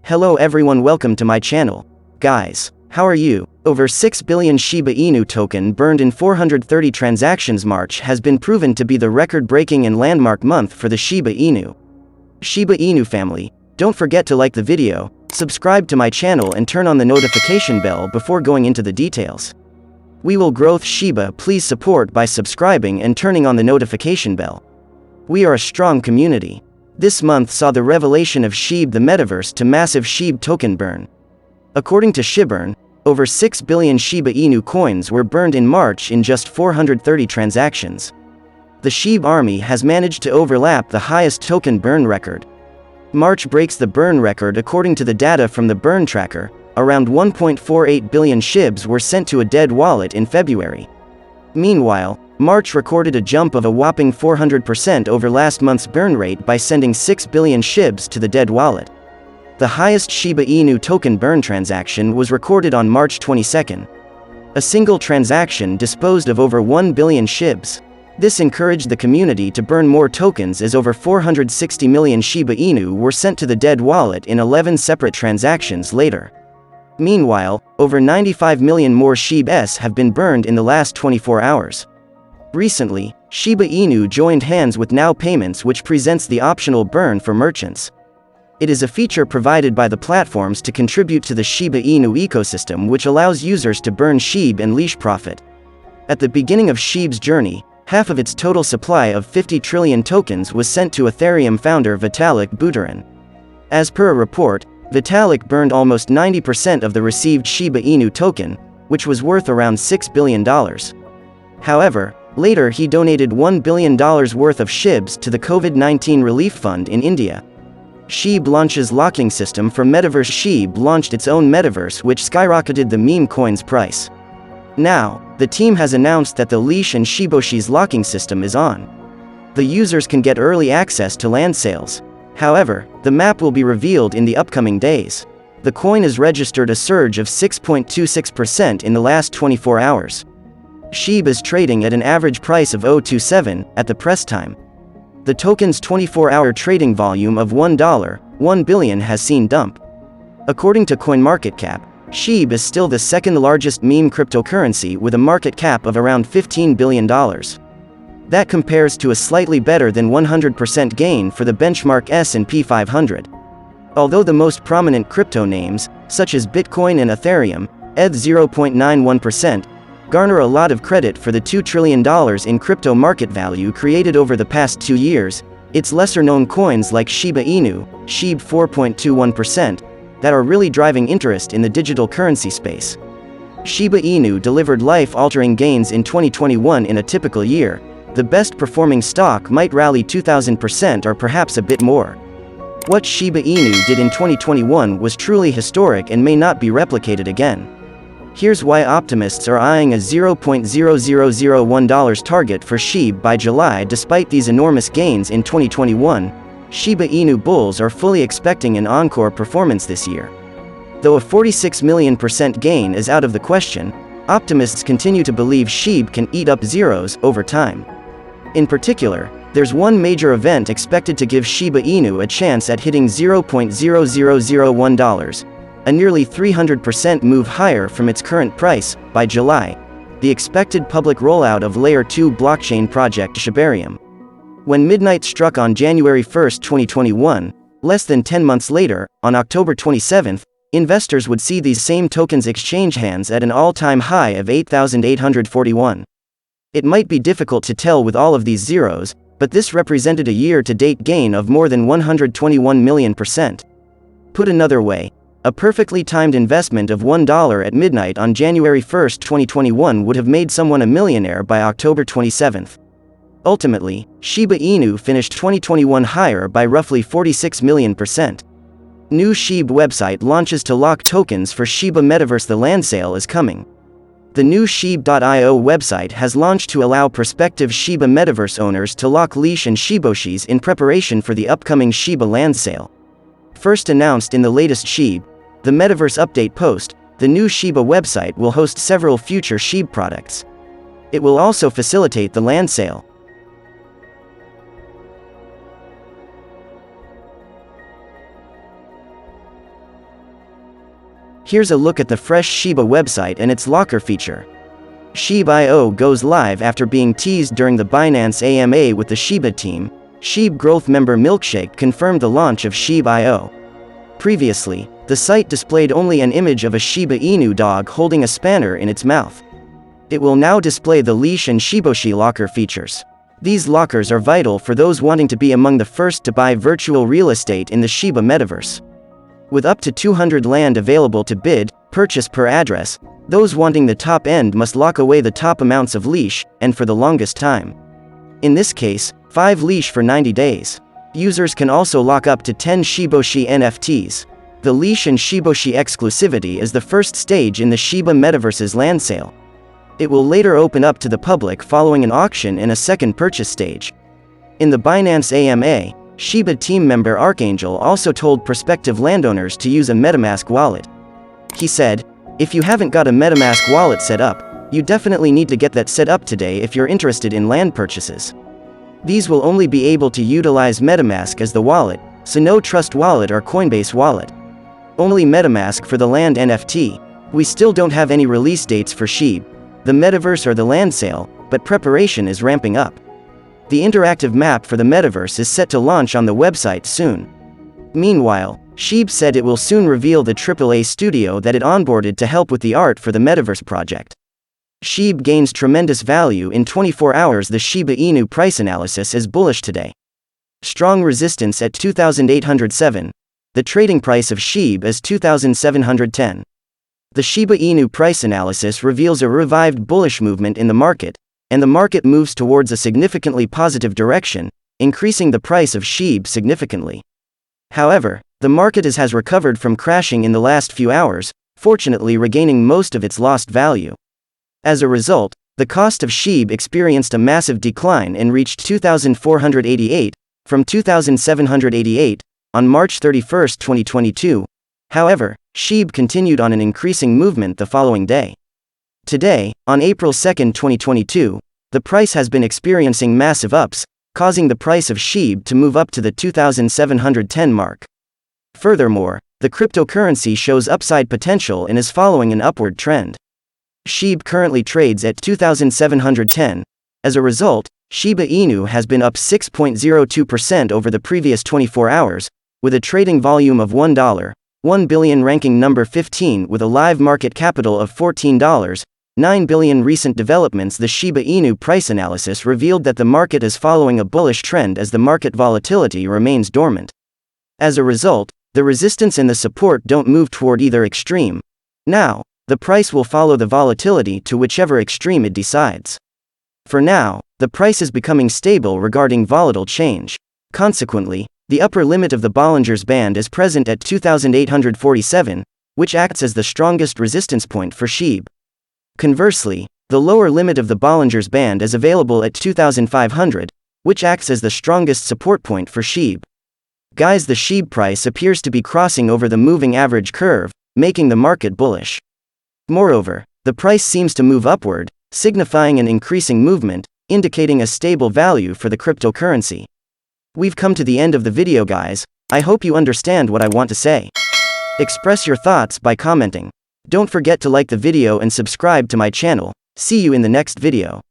Hello everyone, welcome to my channel. Guys, how are you? Over 6 billion Shiba Inu token burned in 430 transactions. March has been proven to be the record-breaking and landmark month for the Shiba Inu. Shiba Inu family, don't forget to like the video, subscribe to my channel and turn on the notification bell before going into the details. We will growth Shiba, please support by subscribing and turning on the notification bell. We are a strong community. This month saw the revelation of SHIB, the metaverse, to massive SHIB token burn. According to Shibainu, over 6 billion Shiba Inu coins were burned in March in just 430 transactions. The SHIB army has managed to overlap the highest token burn record. March breaks the burn record. According to the data from the burn tracker, around 1.48 billion SHIBs were sent to a dead wallet in February. Meanwhile, March recorded a jump of a whopping 400% over last month's burn rate by sending 6 billion SHIBs to the dead wallet. The highest Shiba Inu token burn transaction was recorded on March 22. A single transaction disposed of over 1 billion SHIBs. This encouraged the community to burn more tokens, as over 460 million Shiba Inu were sent to the dead wallet in 11 separate transactions later. Meanwhile, over 95 million more SHIBs have been burned in the last 24 hours. Recently, Shiba Inu joined hands with Now Payments, which presents the optional burn for merchants. It is a feature provided by the platforms to contribute to the Shiba Inu ecosystem, which allows users to burn SHIB and leash profit. At the beginning of SHIB's journey, half of its total supply of 50 trillion tokens was sent to Ethereum founder Vitalik Buterin. As per a report, Vitalik burned almost 90% of the received Shiba Inu token, which was worth around $6 billion. However, later he donated $1 billion worth of SHIBs to the COVID-19 relief fund in India. SHIB launches locking system for metaverse. SHIB launched its own metaverse, which skyrocketed the meme coin's price. Now, the team has announced that the leash and Shiboshi's locking system is on. The users can get early access to land sales. However, the map will be revealed in the upcoming days. The coin has registered a surge of 6.26% in the last 24 hours. SHIB is trading at an average price of 0.27 at the press time. The token's 24-hour trading volume of $1 billion has seen dump. According to CoinMarketCap, SHIB is still the second largest meme cryptocurrency with a market cap of around $15 billion. That compares to a slightly better than 100% gain for the benchmark S&P 500. Although the most prominent crypto names, such as Bitcoin and Ethereum, ETH 0.91%, garner a lot of credit for the $2 trillion in crypto market value created over the past 2 years, its lesser-known coins like Shiba Inu, SHIB 4.21%, that are really driving interest in the digital currency space. Shiba Inu delivered life-altering gains in 2021 in a typical year. The best-performing stock might rally 2,000% or perhaps a bit more. What Shiba Inu did in 2021 was truly historic and may not be replicated again. Here's why optimists are eyeing a $0.0001 target for SHIB by July. Despite these enormous gains in 2021, Shiba Inu bulls are fully expecting an encore performance this year. Though a 46 million % gain is out of the question, optimists continue to believe SHIB can eat up zeros over time. In particular, there's one major event expected to give Shiba Inu a chance at hitting $0.0001, a nearly 300% move higher from its current price, by July: the expected public rollout of Layer 2 blockchain project Shibarium. When midnight struck on January 1, 2021, less than 10 months later, on October 27, investors would see these same tokens exchange hands at an all-time high of 8,841. It might be difficult to tell with all of these zeros, but this represented a year-to-date gain of more than 121 million %. Put another way, a perfectly timed investment of $1 at midnight on January 1, 2021 would have made someone a millionaire by October 27. Ultimately, Shiba Inu finished 2021 higher by roughly 46 million %. New SHIB website launches to lock tokens for Shiba Metaverse. The land sale is coming. The new shib.io website has launched to allow prospective Shiba Metaverse owners to lock leash and Shiboshis in preparation for the upcoming Shiba land sale. First announced in the latest SHIB, the Metaverse update post, the new Shiba website will host several future SHIB products. It will also facilitate the land sale. Here's a look at the fresh Shiba website and its locker feature. Shib.io goes live after being teased during the Binance AMA with the Shiba team. Shib growth member Milkshake confirmed the launch of Shib.io. Previously, the site displayed only an image of a Shiba Inu dog holding a spanner in its mouth. It will now display the leash and Shiboshi locker features. These lockers are vital for those wanting to be among the first to buy virtual real estate in the Shiba metaverse. With up to 200 land available to bid, purchase per address, those wanting the top end must lock away the top amounts of leash, and for the longest time. In this case, 5 leash for 90 days. Users can also lock up to 10 Shiboshi NFTs. The leash and Shiboshi exclusivity is the first stage in the Shiba metaverse's land sale. It will later open up to the public following an auction and a second purchase stage. In the Binance AMA, Shiba team member Archangel also told prospective landowners to use a MetaMask wallet. He said, "If you haven't got a MetaMask wallet set up, you definitely need to get that set up today if you're interested in land purchases. These will only be able to utilize MetaMask as the wallet, so no Trust Wallet or Coinbase wallet. Only MetaMask for the land NFT. We still don't have any release dates for Shib, the metaverse or the land sale, but preparation is ramping up. The interactive map for the metaverse is set to launch on the website soon." Meanwhile, Shib said it will soon reveal the AAA studio that it onboarded to help with the art for the metaverse project. Shib gains tremendous value in 24 hours. The Shiba Inu price analysis is bullish today. Strong resistance at 2,807. The trading price of Shib is 2,710. The Shiba Inu price analysis reveals a revived bullish movement in the market, and the market moves towards a significantly positive direction, increasing the price of Shib significantly. However, the market has recovered from crashing in the last few hours, fortunately regaining most of its lost value. As a result, the cost of Shib experienced a massive decline and reached 2,488, from 2,788, on March 31, 2022. However, Shib continued on an increasing movement the following day. Today, on April 2, 2022, the price has been experiencing massive ups, causing the price of Shib to move up to the 2,710 mark. Furthermore, the cryptocurrency shows upside potential and is following an upward trend. Shib currently trades at 2,710. As a result, Shiba Inu has been up 6.02% over the previous 24 hours, with a trading volume of $1 billion, ranking number 15 with a live market capital of $14.9 billion. Recent developments. The Shiba Inu price analysis revealed that the market is following a bullish trend as the market volatility remains dormant. As a result, the resistance and the support don't move toward either extreme. Now, the price will follow the volatility to whichever extreme it decides. For now, the price is becoming stable regarding volatile change. Consequently, the upper limit of the Bollinger's Band is present at 2,847, which acts as the strongest resistance point for Shib. Conversely, the lower limit of the Bollinger's Band is available at 2,500, which acts as the strongest support point for Shib. Guys, the Shib price appears to be crossing over the moving average curve, making the market bullish. Moreover, the price seems to move upward, signifying an increasing movement, indicating a stable value for the cryptocurrency. We've come to the end of the video, guys. I hope you understand what I want to say. Express your thoughts by commenting. Don't forget to like the video and subscribe to my channel. See you in the next video.